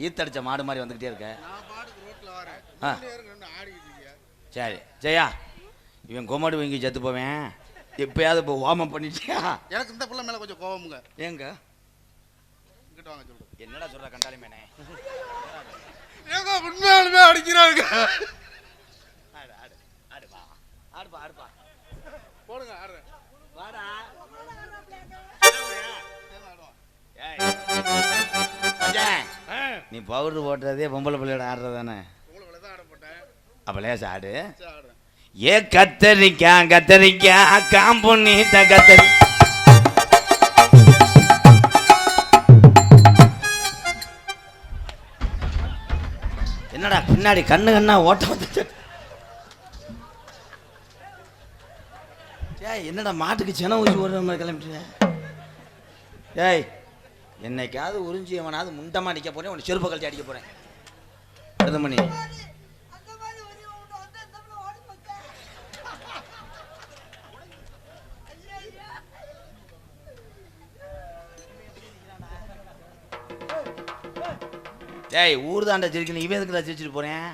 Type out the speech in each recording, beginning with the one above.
ஈத்தடிச்ச மாடு மாதிரி வந்துக்கிட்டே இருக்க. சரி ஜெயா, இவன் கொமாடு வாங்கி செத்து போவேன். எப்பயாவது இப்போ வார்ம் பண்ணிட்டியா? எனக்கு இந்த பிள்ளை மேலே கொஞ்சம் கோவமுங்க. ஏங்க என்னடா சொல்ற கண்டாலி மேனே? ஏங்க உண்மையாலுமே அடிக்கிறாங்க. ஆடுப்பா போடுங்க ஆடுற. வாடா. நீ பவுடர் போட்டதே பொம்பளை பிள்ளையோட ஆடுறது தானே? அப்ப லேசா ஆடு. ஏ கத்தரிக்கா காம்பு நீட்ட கத்தரி. என்னடா பின்னாடி கண்ணா ஓட்ட வந்துச்சு? ஏய் என்னடா மாட்டுக்கு சென ஊசி ஓடுற மாதிரி கிளம்பிட்டு? ஏய் என்னைக்காவது உறிஞ்சி எவனாவது முண்டமா அடிக்க போறேன், உன்னை செருப்பை கழட்டி அடிக்க போறேன். மணி ஏய் ஊர் தாண்டா சிரிக்கணும், இவன் எதுக்குடா சிரிச்சுட்டு போறேன்?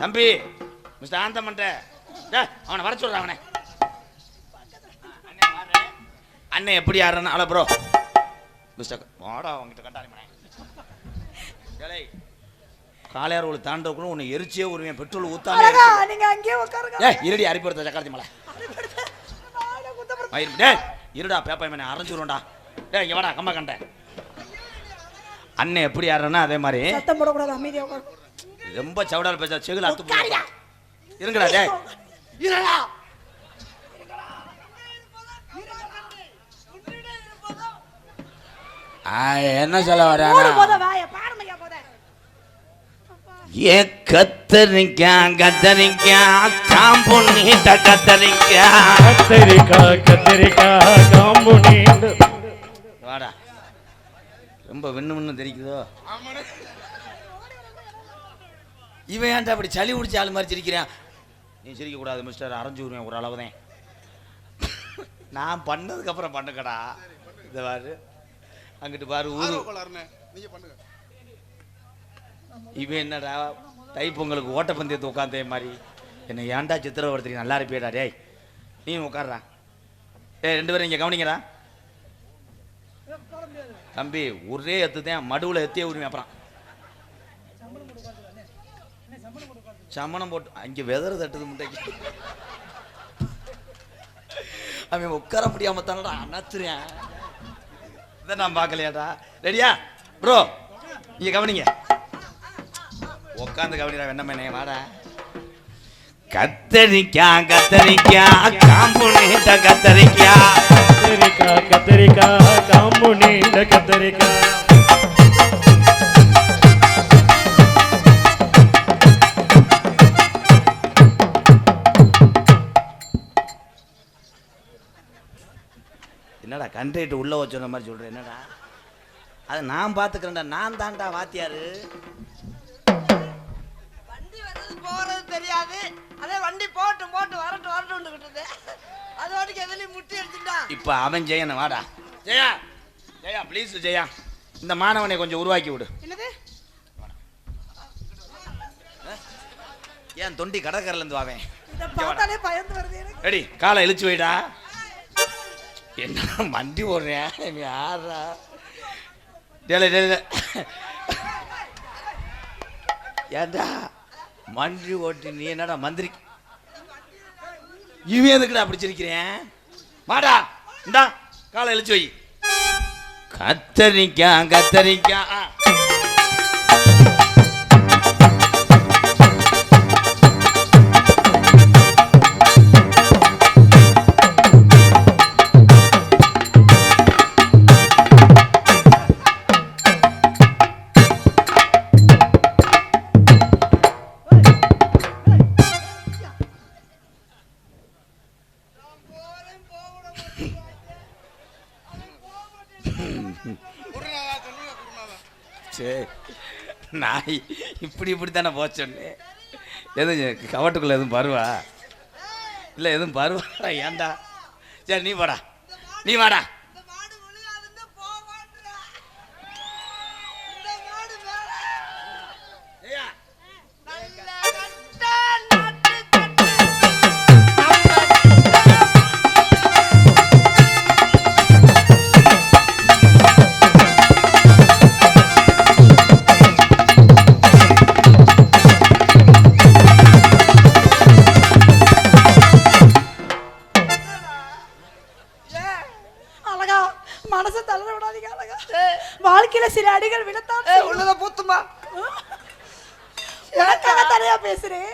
தம்பி மிஸ்டர் ஆந்தமன்ட்ட அவனை வர சொல்ற. அவனை அண்ணன் எப்படி ஆடுறான் அல ப்ரோ மிஸ்டர் வாடா அவங்கிட்ட கண்டாலே காலையார் ஒரு தாண்டக்குள்ள உன்னை எரிச்சியே வருவேன். பெட்ரோல் ஊத்தாம இருடி அரிப்படுத்த சக்கரத்தி மலை இருடா பேப்பா மேனை அரைஞ்சுரும்டா. டே இங்க வாடா கம்ப கண்டேன். அண்ணன் எப்படி ஆடுறனா அதே மாதிரி ரொம்ப சவுடால் பேச செகுல அத்து போடுறா. இருங்கடா டே இருடா. என்ன சொல்ல வர? ஏ கத்தரிக்கா காம்பு நீட்ட கத்தரிக்கா காம்பு நீட்ட. வாடா ரொம்ப வெண்ணு தெரிக்குதோ? இவன் ஏன்டா அப்படி சளி பிடிச்ச ஆள் மாதிரி சிரிக்கிறான்? நீ சிரிக்க கூடாது மிஸ்டர், அரைஞ்சு விடுவேன் ஒரு அளவுதான். நான் பண்ணதுக்கு அப்புறம் பண்ணுக்கடா. இந்த பாரு அங்கிட்டு பாரு ஊரு. இவன் என்னடா தைப்பொங்கலுக்கு ஓட்டப்பந்தயத்தை உட்காந்தே மாதிரி என்னை ஏன்டா சித்திரவடுத்துறீங்க? நல்லா இருப்பியடா டேய். நீ உட்கார்றா. ஏய் ரெண்டு பேரும் இங்கே கவனிங்கடா. தம்பி ஒரே எத்துதான் மடுவில் எத்தியே உரிமை. அப்புறம் சமணம் போட்டு அங்கே வெதற தட்டுது முட்டைக்கு. அவன் உட்கார முடியாம தானடா அனத்துறேன். இதை நான் பார்க்கலையாடா. ரெடியா ப்ரோ? இங்க கவனிங்க, உட்காந்து கவனிடா. வெண்ணமேனே வாடா. கத்தரிக்கா காம்பு நீட்ட கத்தரிக்கா காம்பு நீட்ட கத்தரிக்கா. என்னடா கண்ட்ரைட்டு உள்ள வச்சுற மாதிரி சொல்றேன்? என்னடா அதை நான் பார்த்துக்கிறேன்டா. நான் தான்டா வாத்தியாரு. வண்டி வர்றது போறது தெரியாது. அதே வண்டி போட்டு வரட்டும் அதோட எதுலையும் முட்டி எடுத்துட்டா. இப்ப அவன் ஜெயன வாடா. ஜெயா ப்ளீஸ் ஜெயா, இந்த மாணவனை கொஞ்சம் உருவாக்கி விடு. என்னது? ஏன் தொண்டி கடற்கரையில இருந்து வாவேன். பார்த்தாலே பயந்து வருது எனக்கு. ரெடி காலை இழுச்சு வைடா. என்ன மண்டி ஓடுறேன்? யாரா ஏண்டா மண்டி ஓட்டி நீ என்னடா மந்திரி? இவன் எதுக்குடா அப்படி சிரிக்கிறேன்? மாடா இந்தா காலை இழுச்சு வை. கத்தரிக்கா சரி நாய் இப்படித்தானே போச்சோன்னு. எதுவும் கவட்டுக்குள்ள எதுவும் பருவா இல்லை? எதுவும் பருவா? ஏன்டா? சரி நீ வாடா. வழிகள் விடத்தான் உள்ளத பூத்துமா எனக்காக தனியா பேசுறேன்.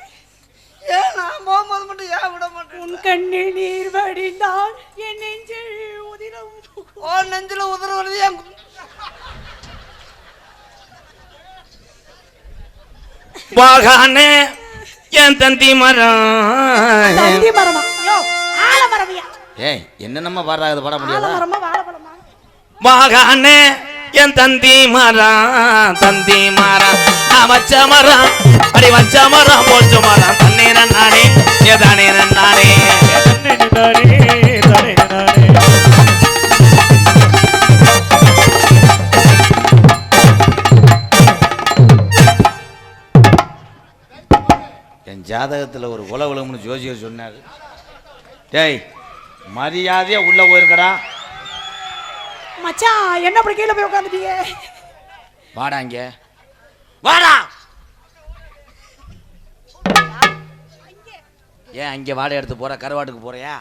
ஏன் நான் போகும்போது மட்டும் ஏன் விட மாட்டேன்? உன் கண்ணில் நீர் வடிந்தால் என் நெஞ்சில் உதிரம் ஓ நெஞ்சில உதிர வருது என் வாகானே என் தந்தி மரம். தந்தி மரமா? யோ, ஆலமரமியா? ஏய் என்னென்னமா பாடுறாங்க, பாட முடியாதா? ஆலமரமா வாழைப்பழமா? வாகானே என் தந்தி மரம், தந்தி மரம். நான் வச்ச மரம், அடி வச்ச மரம், போச்ச மரம். தண்ணீர் நானே ஏதானே நானே என் ஜாதகத்தில் ஒரு உலகம்னு ஜோசியர் சொன்னார். டேய் மரியாதையா உள்ள போயிருக்கடா. மச்சான் என்ன அப்படி கீழே போய் உட்காந்துட்டீங்க? வாடா இங்க வாடா. ஏன் அங்கே வாடை எடுத்து போற, கருவாட்டுக்கு போறியா?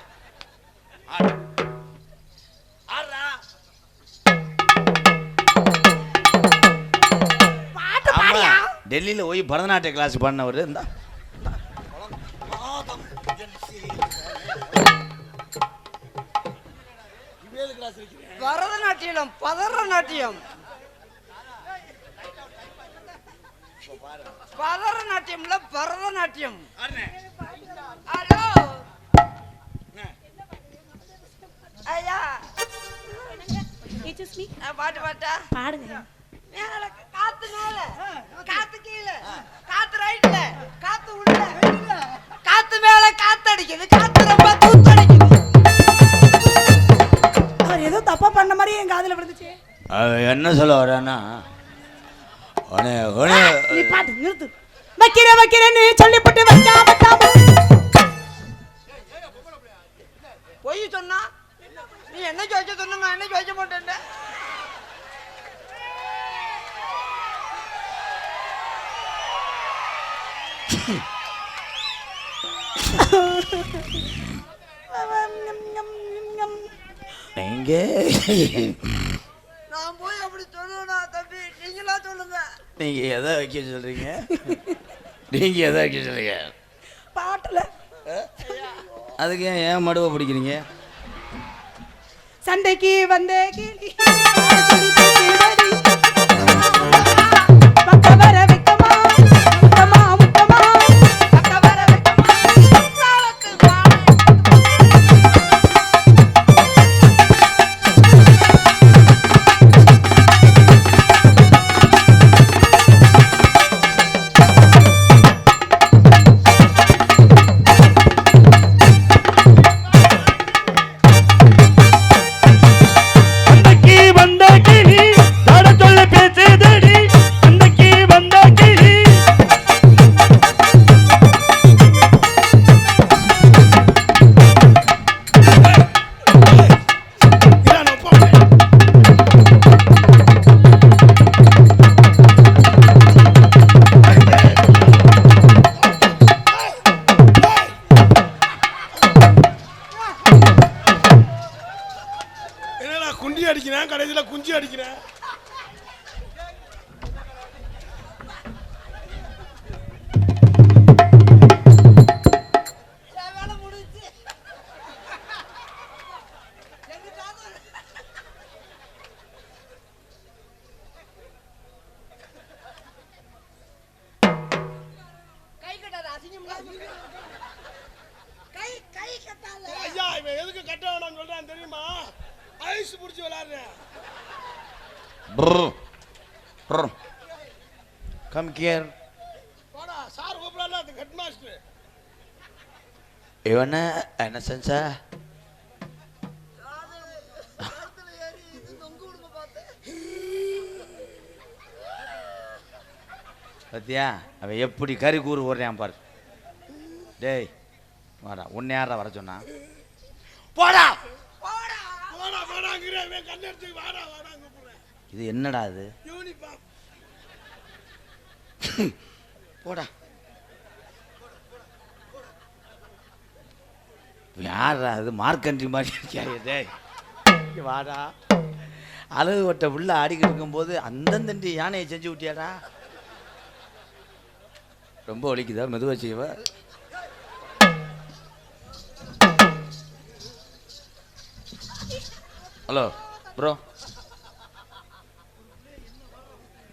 டெல்லியில போய் பரதநாட்டிய கிளாஸ் பண்ணவர் இந்த பரதநாட்டியம் பதரநாட்டியம் பதரநாட்டியம்ல பரதநாட்டியம். ஹலோ ஐயா பாட்டு பாட்டா பாடுங்க. மேல காத்து மேல காத்து கீழே காத்து ரைட்ல காத்து உள்ள காத்து மேல காத்து அடிக்குது காத்து ரொம்ப தூத்து அடிக்குது. அவர் ஏதோ தப்பா பண்ண மாதிரி என் காதுல விழுந்துச்சு. என்ன சொல்ல வரேன்னா நீ பாட்டு நிறுத்து. வைக்கிறேன்னு சொல்லிவிட்டு வைக்காம பொய் சொன்னா நீ என்ன ஜோதிச்ச சொன்ன, நான் என்ன ஜோதிச்ச மாட்டேன். நீங்க நான் போய் அப்படி சொல்லுவேனா தம்பி? நீங்களா சொல்லுங்க. நீங்க எதை வைக்க சொல்றீங்க? நீங்க எதை வைக்க சொல்றீங்க? பாட்டுல அதுக்கு ஏன் மடுவை பிடிக்கிறீங்க? சண்டைக்கு வந்த கேள்வி பக்க வர வைக்கமா முத்தமா முத்தமா பக்க வர வைக்கமா சாலத்து வாழை அடிக்கிறேன், கடைசியில குஞ்சு அடிக்கிறேன். ஐயா இவன் எதுக்கு கட்ட வேணாம்னு சொல்றான் தெரியுமா? ஐஸ் புடிச்சு விளையாடுறேன். Come here. போடா சார் கூப்பிடல, அது ஹெட் மாஸ்டர். இவன என்ன செஞ்சா? பத்தியா அவன் எப்படி கறி கூறு ஓடுறான் பாரு. டேய் வாடா, உன்னை யாரா வர சொன்னா? போடா போடா போடா போடாங்கற இவன் கண்ணெடுத்து வாடா வாடாங்க கூப்பிடுறேன். இது என்னடா இது? யூனிஃபார்ம். போடா. யாரா அது? மார்க்கண்ட்ரி மாதிரி இருக்கியா? டேய் வாடா. அழகு வட்ட உள்ள ஆடிக்கிட்டு இருக்கும்போது அந்தந்தண்டி யானையை செஞ்சு விட்டியாடா. ரொம்ப வலிக்குதா? மெதுவா செய்வ. ஹலோ ப்ரோ,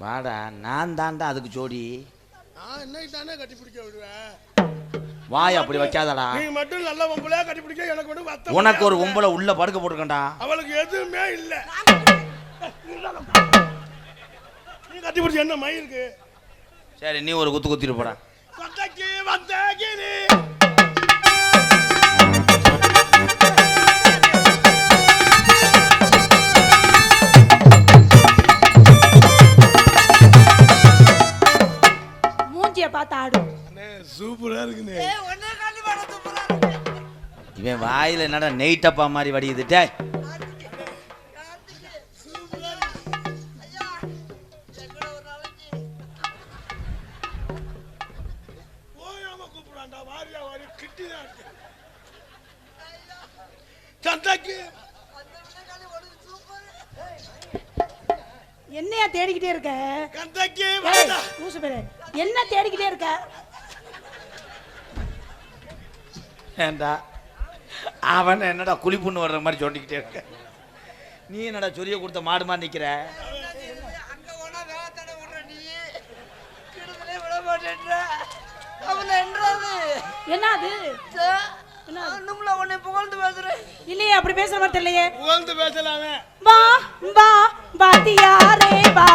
வாடா. நான் தாண்டா அதுக்கு ஜோடி. நான் என்னைக்கு தானே கட்டி பிடிக்க விடுவேன். வாய் அப்படி வைக்காதடா. நீ மட்டும் நல்ல பொம்பளையா கட்டி பிடிக்க, எனக்கு மட்டும் வத்த. உனக்கு ஒரு பொம்பளை உள்ள படுக்க போட்டுக்கண்டா. அவளுக்கு எதுவுமே இல்ல. நீ கட்டி பிடிச்ச என்ன மயிருக்கு? சரி, நீ ஒரு குத்து குத்திட்டு போடா. வந்தக்கி வந்தக்கி நீ மூஞ்சிய பார்த்து ஆடு. சூப்பரா இருக்குனே. இவன் வாயில என்னடா நெய் டப்பா மாதிரி வடியுதுட்டே. என்னையா தேடிக்கிட்டே இருக்க? லூசு பேரு, என்ன தேடிக்கிட்டே இருக்க? ஏண்டா அவன் என்னடா குழி புண்ணு வர்ற மாதிரி சொல்லிக்கிட்டே இருக்க. நீ என்னடா சொரிய கொடுத்த மாடு மாதிரி நிக்கிற? என்னது? இல்லையே, அப்படி பேசுற மாதிரி தெரியலையே. புகழ்ந்து பேசலாமே. வா வா பாத்தியாரே வா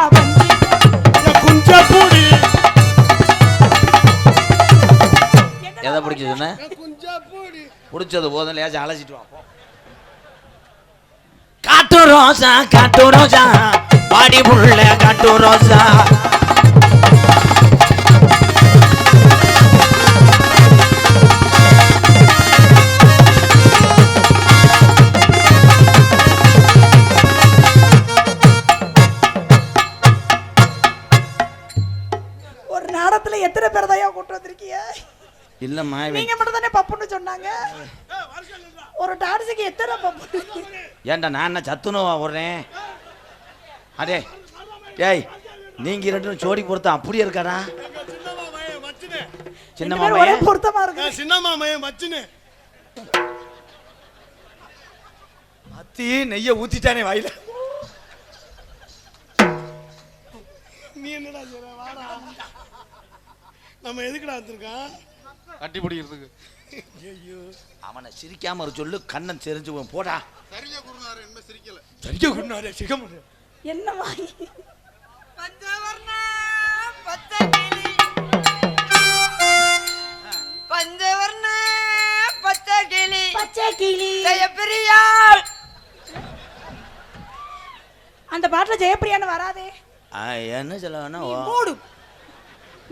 குஞ்ச பூடி. எதை பிடிக்க சொன்ன? குஞ்ச பூடி. பிடிச்சது போதும், லேசா அழைச்சிட்டு வா. காட்டு ரோசா பாடி புள்ள காட்டு ரோசா. ஒரு நாடத்துல எத்தனை பேர் தான் கூட்டு வந்திருக்கீங்க? இல்லம்மா, நீங்க மட்டும் தானே பப்புன்னு சொன்னாங்க. ஒரு டான்ஸுக்கு எத்தனை பப்பு? ஏன்டா நான் என்ன சத்துணவா போடுறேன்? அடே டேய், நீங்க ரெண்டும் ஜோடி பொறுத்த அப்படியே இருக்காடா. சின்ன ஒரே பொருத்தமா இருக்கு. சின்ன மாமையே மச்சினே. அத்தி நெய்ய ஊத்திட்டானே வாயில. நீ என்னடா சொல்ற? வாடா. நம்ம எதுக்குடா வந்திருக்கான்? கட்டி பிடிக்கிறதுக்கு. ஐயோ, அவனை சிரிக்காம ஒரு சொல்லு, கண்ணன் தெரிஞ்சு போடா. சரியா குருநாரு என்ன சிரிக்கல. சரியா குருநாரே சிகம். என்ன வாய்? பஞ்சவர்ண பச்சை கிளி, பஞ்சவர்ண பச்சை கிளி, பச்சை கிளி ஜெயப்பிரியாள். அந்த பாட்டுல ஜெயப்பிரியான்னு வராதே. என்ன சொல்ல வேணா? நீ மூடு,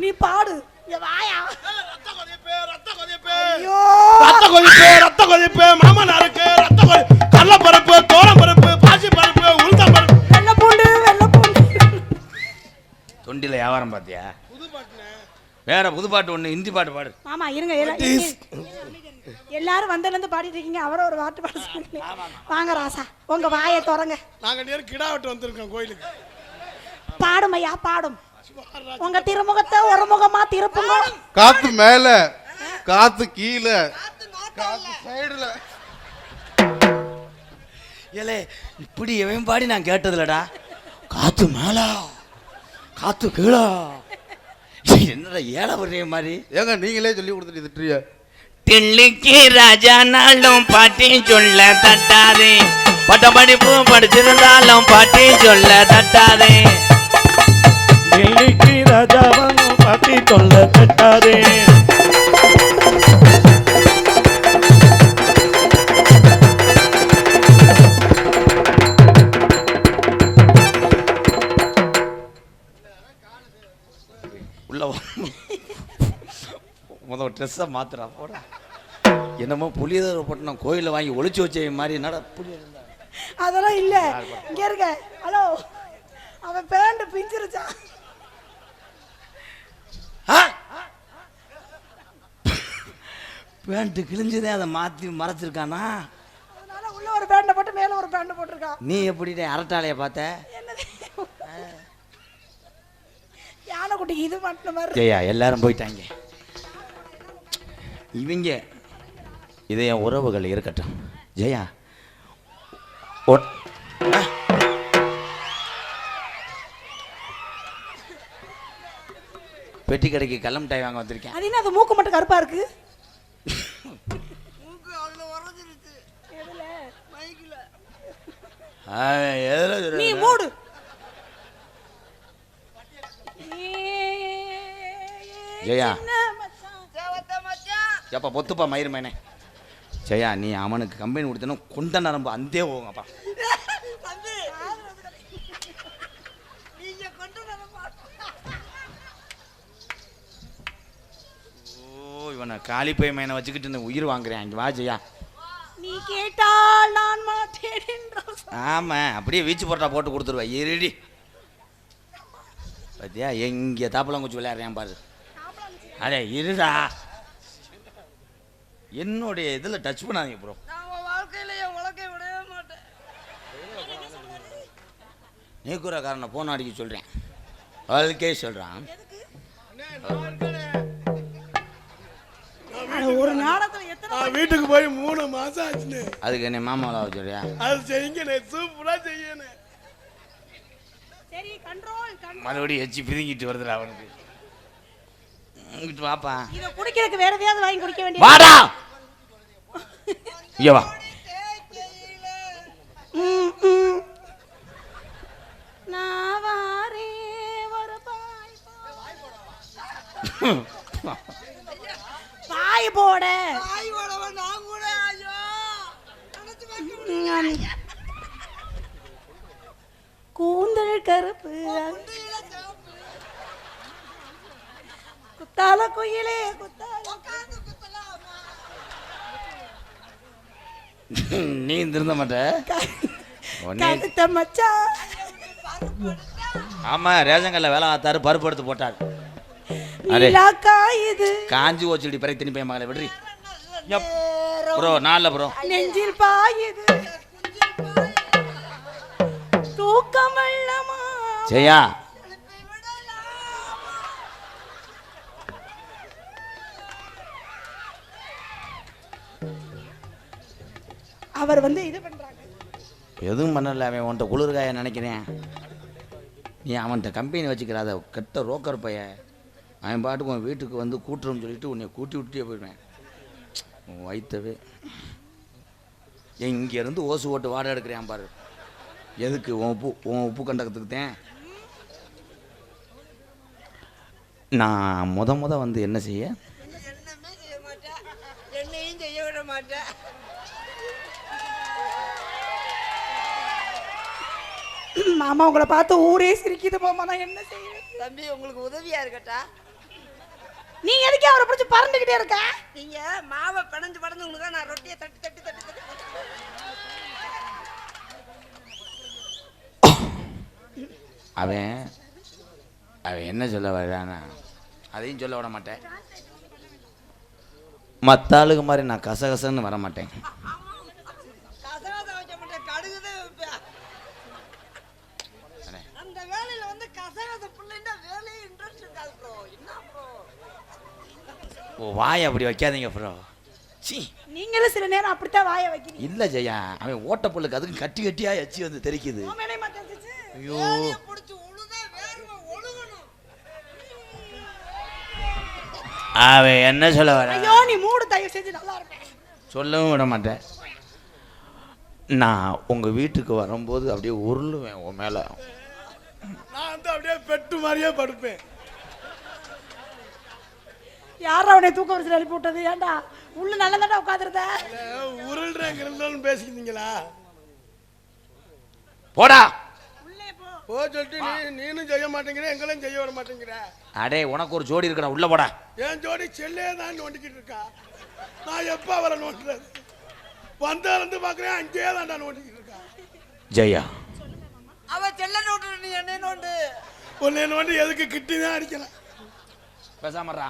நீ பாடு. வாயா ரத்த கொதிப்பே, ரத்த கொதிப்பே. ஐயோ, ரத்த கொதிப்பே, ரத்த கொதிப்பே. மாமனாருக்கு ரத்த கொதி. கடல பருப்பு, தோரம் பருப்பு, பாசி பருப்பு, உளுந்தம் பருப்பு. வெள்ளை பூண்டு. தொண்டில வியாபாரம் பாத்தியா? புது பாட்டுனே. வேற புது பாட்டு ஒண்ணு, ஹிந்தி பாட்டு பாடு. மாமா இருங்க, எல்லாரும் வந்ததுலேருந்து பாடிட்டு இருக்கீங்க. அவரை ஒரு பாட்டு பாட சொல்லுங்க. வாங்க ராசா, உங்க வாயை திறங்க. நாங்க நேரம் கிடா வெட்டு வந்திருக்கோம் கோயிலுக்கு. பாடும் ஐயா, பாடும். உங்க திருமுகத்தை ஒரு முகமா திருப்புங்க. காத்து மேல, காத்து கீழே, காத்து சைடுல. ஏலே, இப்படி எவன் பாடி நான் கேட்டதுலடா. காத்து மேல, காத்து கீழே. என்னடா ஏழை வர்ற மாதிரி? ஏங்க நீங்களே சொல்லி கொடுத்துட்டு திட்டுறிய. தில்லிக்கு ராஜா நாளும் பாட்டி சொல்ல தட்டாதே. பட்ட படிப்பு படிச்சிருந்தாலும் பாட்டி சொல்ல தட்டாதே. டெல்லிக்கு ராஜாவானும் பாட்டி சொல்ல தட்டாதே. உள்ள முதல் ட்ரெஸ்ஸை மாத்துறா போடா. என்னமோ புளியதரை போட்டு நான் கோயிலில் வாங்கி ஒளிச்சு வச்ச மாதிரி என்னடா புளிய. அதெல்லாம் இல்ல, இங்க இருக்க. ஹலோ, அவன் பேண்ட் பிஞ்சிருச்சான். பேண்ட் கிழிஞ்சதே அதை மாற்றி மறைச்சிருக்கானா? அதனால உள்ள ஒரு பேண்ட போட்டு மேல ஒரு பேண்ட் போட்டிருக்கான். நீ எப்படி அரட்டாளைய பார்த்த? என்னது யானை குட்டிக்கு இது மாட்டின மாதிரி. ஜெயா எல்லாரும் போயிட்டாங்க. இவங்க இது என் உறவுகள் இருக்கட்டும். ஜெயா பெட்டி கடைக்கு கல்லம் மிட்டாய் வாங்க வந்திருக்கேன். அது என்ன அது மூக்கு மட்டும் கருப்பா இருக்கு? மூக்கு அதுல உறைஞ்சிருச்சு. எதுல? மைக்ல. நீ மூடு. ஜெயா சேவத்த மச்சான். எப்பா பொத்துப்பா மயிர் மேனே. ஜெயா நீ அவனுக்கு கம்பெனி கொடுத்தனும் கொண்ட நரம்பு அந்தே போங்கப்பா. தம்பி நீங்க கொண்டு வர மாட்டோம். ஓ இவனை காலிப்பை மேனை வச்சுக்கிட்டு உயிர் வாங்குறேன். இங்கே வா ஜெயா. நீ கேட்டால் நான் மாட்டேன் என்றான். ஆமா அப்படியே வீச்சு போட்டா போட்டு கொடுத்துருவா. இருடி பார்த்தியா எங்கே தாப்பலாங்குச்சி விளையாடுறேன் பாரு. அடே இருடா என்னுடைய இதில் டச் பண்ணாதீங்க ப்ரோ. நான் உன் வாழ்க்கையில என் உலகை விடவே மாட்டேன். நீக்குறக்காரனை போன் அடிக்க சொல்கிறேன். வாழ்க்கையே சொல்கிறான். ஒரு நாடகத்துல எத்தனை நான் வீட்டுக்கு போய் 3 மாசம் ஆச்சுன்னு. அதுக்கு என்ன மாமாவளா சொல்றியா? அது செய்யுங்க சூப்பரா செய்யணும். சரி கண்ட்ரோல் கண்ட்ரோல். மறுபடியும் எச்சி பிதுங்கிட்டு வருதுடா அவனுக்கு. இங்கிட்டு வாப்பா. இத குடிக்கிறதுக்கு வேற எதையாவது வாங்கி குடிக்க வேண்டிய. வாடா இங்க வா. நான் வாரே ஒரு பாய் போட தாய் உடவ நான் கூட ஐயோ நினைச்சு பார்க்க கூந்தல் கருப்பு முடியல. குத்தால குயிலே குத்தால உட்கார்ந்து குத்தலாமா? நீ திருந்த மாட்ட. கடுத்த மச்சான். ஆமா ரேஷன் கல்ல வேலை பார்த்தாரு பருப்பு எடுத்து போட்டாரு. நீலாக்கா இது காஞ்சி ஓச்சிடி பிறகு திரும்பி மகளை விடுறி ப்ரோ. நாளில் ப்ரோ நெஞ்சில் பாயுது தூக்கம் வெள்ளமா. ஜெயா அவர் வந்து இது பண்றாங்க. எதுவும் பண்ணல. அவன் உன்ட்ட குளிர்காய நினைக்கிறேன். நீ அவன்கிட்ட கம்பெனி வச்சுக்கிறாத கெட்ட ரோக்கர் பைய. அவன் பாட்டுக்கு உன் வீட்டுக்கு வந்து கூட்டுறோம்னு சொல்லிட்டு உன்னை கூட்டி விட்டே போயிடுவேன். உன் வயிற்றவே இங்கேருந்து ஓசு ஓட்டு வாடகை எடுக்கிறேன் பாரு. எதுக்கு உன் உப்பு கண்டத்துக்குத்தேன். நான் முத வந்து என்ன செய்ய? என்னமே செய்ய மாட்டேன். என்னையும் செய்ய விட மாட்டேன். மாமா உங்களை பார்த்து ஊரே சிரிக்குது மாமா. நான் என்ன செய்வேன்? தம்பி உங்களுக்கு உதவியா இருக்கட்டா? நீ எதுக்கே அவரை பிடிச்சி பறந்துகிட்டே இருக்க? நீங்க மாவை பிணைஞ்சு உங்களுக்கு நான் ரொட்டியை தட்டி தட்டி தட்டி தட்டி அவன் என்ன சொல்ல வர்றானா அதையும் சொல்ல விட மாட்டேன். மற்ற ஆளுக்கு மாதிரி நான் கசகசன்னு வர மாட்டேன். கசகச வைக்க மாட்டேன், கடுகுதான் வைப்பேன். அந்த வேலையில வந்து கசகச பிள்ளைங்க வேலையே இன்ட்ரெஸ்ட் இருக்காது ப்ரோ. என்ன ப்ரோ வாய் அப்படி வைக்காதீங்க ப்ரோ. சி நீங்களும் சில நேரம் அப்படித்தான் வாய வைக்கிறீங்க. இல்ல ஜெயா அவன் ஓட்ட புல்லுக்கு அதுக்கு கட்டி கட்டியா எச்சி வந்து தெரிக்குது. ஐயோ பிடிச்சி உழுதா வேர்வை ஒழுகணும். அவன் என்ன சொல்ல வர? ஐயோ நீ மூடு தயவு செஞ்சு நல்லா இருப்பேன். சொல்லவும் விட மாட்டேன். நான் உங்க வீட்டுக்கு வரும்போது அப்படியே உருளுவேன் உன் மேல. நான் வந்து அப்படியே பெட்டு மாதிரியே படுப்பேன். யாரா அவனை தூக்க வரிசையில் அனுப்பி விட்டது? ஏண்டா உள்ள நல்லதாண்டா உட்காந்துருந்த. உருள்றேங்கிறதுன்னு பேசிக்கிட்டீங்களா? போடா போ சொல்லிட்டு நீனும் செய்ய மாட்டேங்கிற, எங்களையும் செய்ய வர மாட்டேங்கிற. அடே உனக்கு ஒரு ஜோடி இருக்கடா உள்ள போடா. என் ஜோடி செல்லே தான் நோண்டிக்கிட்டு இருக்கா. நான் எப்ப அவரை நோண்டுறது? வந்தாலிருந்து பாக்குறேன் அங்கேயே தான்டா நோண்டிக்கிட்டு இருக்கா. ஜெயா அவ செல்ல நோண்டு, நீ என்ன நோண்டு? உன்னை நோண்டி எதுக்கு கிட்டி தான் அடிக்கலாம். பேசாமறா.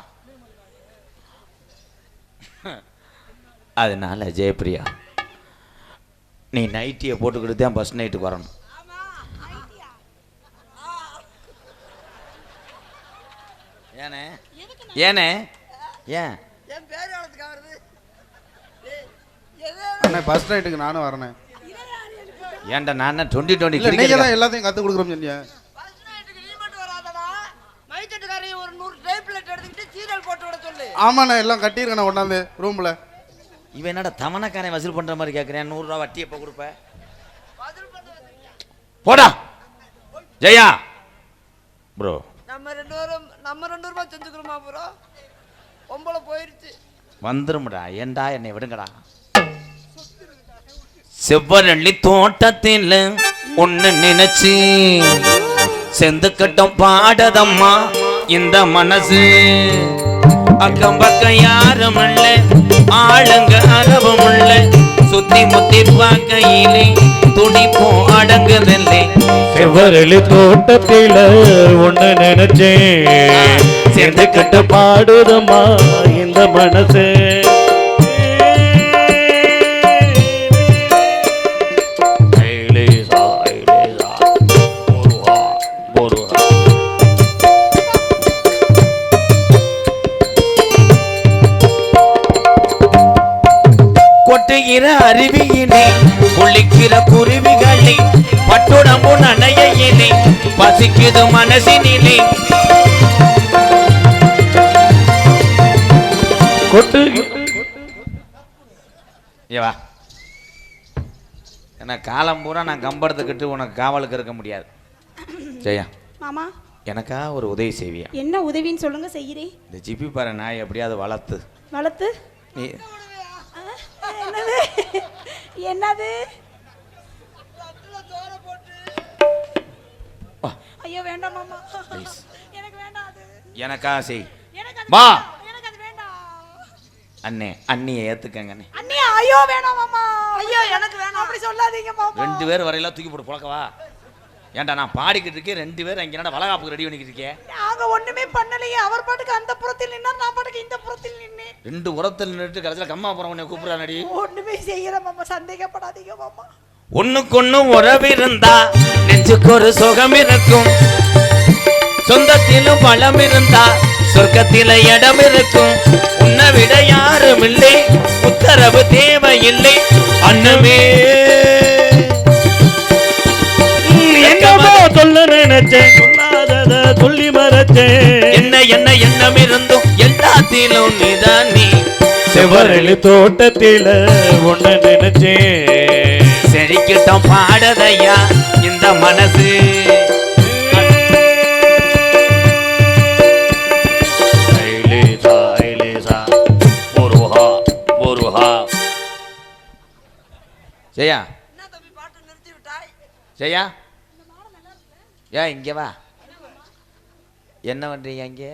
அதனால ஜெயப்பிரியா நீ நைட்டியை போட்டுக்கிட்டு தான் ஃபஸ்ட் நைட்டுக்கு வரணும். ஏனே ஏனே ஏன் என் பேர் எழுத்துக்கா வருது. அண்ணே ஃபர்ஸ்ட் நைட்டுக்கு நானும் வரேன். ஏன்டா நான் 2020 இல்ல நீங்க தான் எல்லாத்தையும் கத்து கொடுக்குறோம் சொன்னீங்க. ஃபர்ஸ்ட் நைட்டுக்கு நீ மட்டும் வராதடா. மைச்சட்டுக்காரையும் ஒரு 100 டேப்லெட் எடுத்துக்கிட்டு சீரியல் போட்டு விட சொல்லு. ஆமாண்ணே எல்லாம் கட்டியிருக்கேன் ஒண்ணாந்து ரூம்ல. இவன் என்னடா தமனக்காரன் வசூல் பண்ற மாதிரி கேட்குறேன். 100 ரூபா வட்டி எப்போ கொடுப்ப? பதில் பண்ண போடா ஜெயா ப்ரோ. நம்ம ரெண்டு ரூபா செஞ்சுக்கிறோமா ப்ரோ? பொம்பளை போயிருச்சு. வந்துரும்டா. ஏண்டா என்னை விடுங்கடா. செவ்வரளி தோட்டத்தில் ஒன்னு நினைச்சு செந்துக்கட்டம் பாடதம்மா இந்த மனசு. அக்கம் பக்கம் யாரும் இல்ல, ஆளுங்க அளவும் இல்ல, சுத்தி முத்தி பார்க்கையிலே துடிப்போம் அடங்குதில்லை. செவ்வரளி தோட்டத்தில ஒண்ணு நினைச்சேன், சேர்ந்துக்கிட்டு பாடுதம்மா இந்த மனசு. கொட்டுகிற அருவியிலே குளிக்கிற குருவிகளே பட்டுடம்பு நனையிலே பசிக்குது மனசினிலே. கொட்டு ஏவா என்ன காலம் பூரா நான் கம்பெடுத்துக்கிட்டு உனக்கு காவலுக்கு இருக்க முடியாது. ஜெயா மாமா எனக்கா ஒரு உதவி செய்வியா? என்ன உதவின்னு சொல்லுங்க, செய்கிறேன். இந்த ஜிப்பி பாரு நாய் எப்படியாவது வளர்த்து நீ என்னது என்னது? ஐயோ வேண்டாம் மாமா, எனக்கு வேண்டாம் அது. எனக்கா செய். எனக்கு வா அது வேண்டாம். அண்ணே அண்ணியை ஏத்துக்கங்க அண்ணே. அண்ணே ஐயோ வேணாம் மாமா, ஐயோ எனக்கு வேணாம். அப்படி சொல்லாதீங்க மாமா. 2 பேர் வரையில தூக்கி போட்டு புழக்கவா? ஏன்டா நான் பாடிக்கிட்டு இருக்கேன், 2 பேர் அங்கே என்ன வளகாப்புக்கு ரெடி பண்ணிக்கிட்டு இருக்கேன். நாங்க ஒண்ணுமே பண்ணலையே. அவர் பாட்டுக்கு அந்த புறத்தில் நின்னார், நான் பாட்டுக்கு இந்த புறத்தில் நின்னேன். 2 உரத்தில் நின்றுட்டு கடைசியில் கம்மா போற உன்னை கூப்பிடுறானடி. ஒண்ணுமே செய்யற மாமா, சந்தேகப்படாதீங்க மாமா. ஒண்ணுக்கொன்னு உறவு இருந்தா நெஞ்சுக்கு ஒரு சுகம் இருக்கும், சொந்தத்திலும் பலம் இருந்தா சொர்க்கத்தில இடம் இருக்கும். உன்னை விட யாரும் இல்லை, உத்தரவு தேவையில்லை அண்ணமே. என்னமோ சொல்ல நினைச்சேன், சொல்லாதத சொல்லி மறைச்சேன். என்ன என்ன எண்ணம் இருந்தும் எல்லாத்திலும் நீதான் நீ. செவ்வரளி தோட்டத்தில ஒண்ணு நினைச்சேன், செழிக்கிட்டம் பாடதையா இந்த மனசு. ஜெயா என்ன தம்பி பாட்டு நிறுத்தி விட்டாய்? ஜெயா ஏன் இங்கே வா. என்ன பண்றீங்க இங்கே?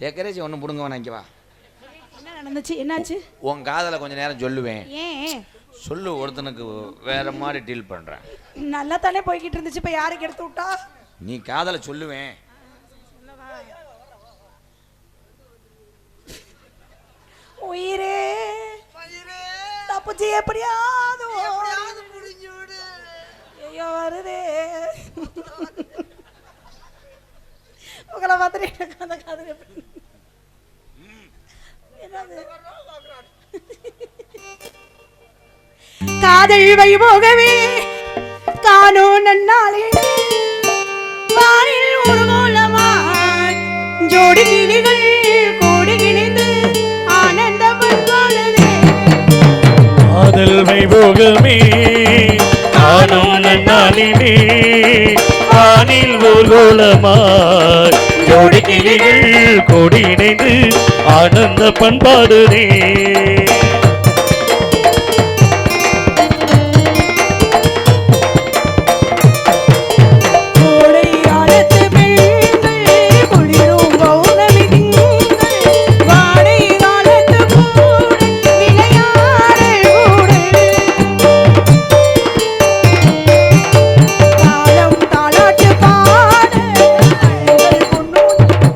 டெக்கரேஷன் ஒன்றும் பிடுங்க வேணாம், இங்கே வா. என்ன நடந்துச்சு? என்னாச்சு? உன் காதலை கொஞ்ச நேரம் சொல்லுவேன். ஏன் சொல்லு, ஒருத்தனுக்கு வேற மாதிரி டீல் பண்றேன். நல்லா தானே போய்கிட்டு இருந்துச்சு, இப்ப யாருக்கு எடுத்து விட்டா? நீ காதலை சொல்லுவேன். உயிரே தப்புச்சு எப்படியாவது முடிஞ்சு விடு. ஐயோ வருதே. உங்களை பார்த்துட்டு எனக்கு அந்த காதல் எப்படி என்னது? காதல் வைபோகவே காணோம் நன்னாளே வானில் ஒரு மூலமாய் ஜோடி கிளிகள் கூடி இணைந்து ஆனந்தம் காணுதே. காதல் வைபோகமே காணும் நன்னாளிலே வானில் ஊர்வலமாய் ஜோடி கிளிகள் கூடி இணைந்து ஆனந்த பண்பாடுதே.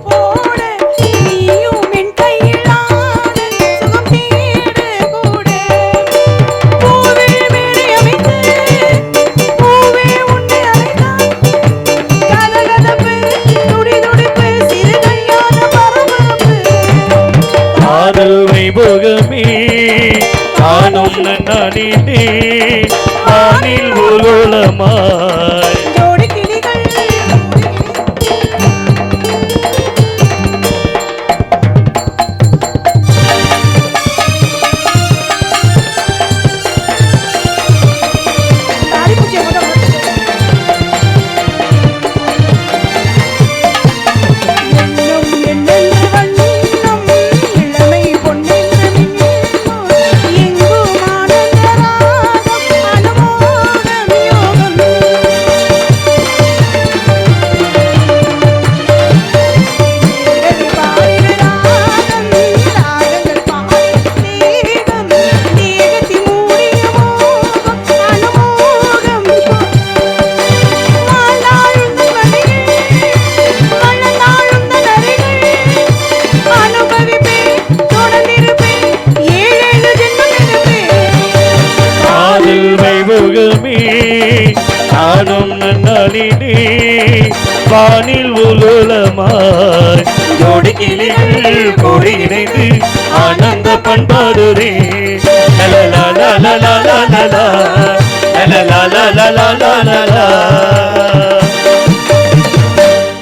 போட நீயும் என் கையில் ஆட சுகம் தேட காணும் நன்னாளிலே வானில் உலோலமாய் ஜோடி கிளிகள் தாடிப்பூச்சியை மட்டும் எண்ணம் என்னென்று வண்ணம் இளமை பொன்னென்று மின்னும் எங்கும் ஆனந்த ராகம் அனுமோகம் யோகம் தேவி பாடின ராகம் ராகங்கள் பாடி தேகம் தேகத்தி மூடிய மோகம் அனுமோகம் வாழ்ந்தாழுந்த வழிகள் வளர்ந்தாழுந்த நரிகள் அனுபவிப்பேன் தொடர்ந்திருப்பேன் ஏழேழு ஜென்மம் எடுப்பேன் காதல் வைபோகமே காணும் நன்னாளிலே வானில் உலோலமாய் ஜோடி கிளிகள் கோடி இணைந்து ஆனந்த பண்பாடுரே லலலா லலலா லலலா லலலா லலலா லலலா